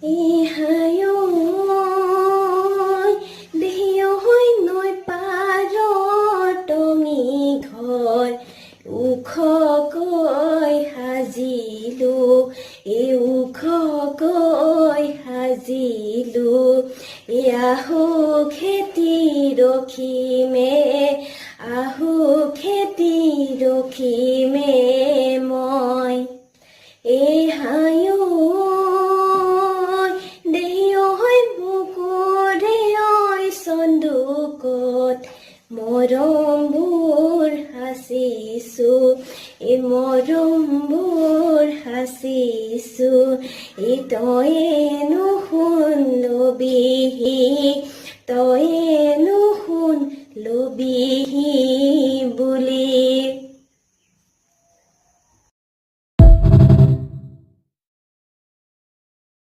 এহায়ৈ দেহিয়ৈ নৈ পাৰৰ টঙি ঘৰ ওখকৈ সাজিলো ওখকৈ সাজিলো আহু খেতি ৰখিমে আহু খেতি ৰখিমে মই এহায়ৈ দেহিয়ৈ বুকুৰে চন্দুকত মৰমবোৰ সাঁচিছো মৰমবোৰ সাঁচিছো তয়েনো শুন লবিহি তয়েনো শুন লবিহি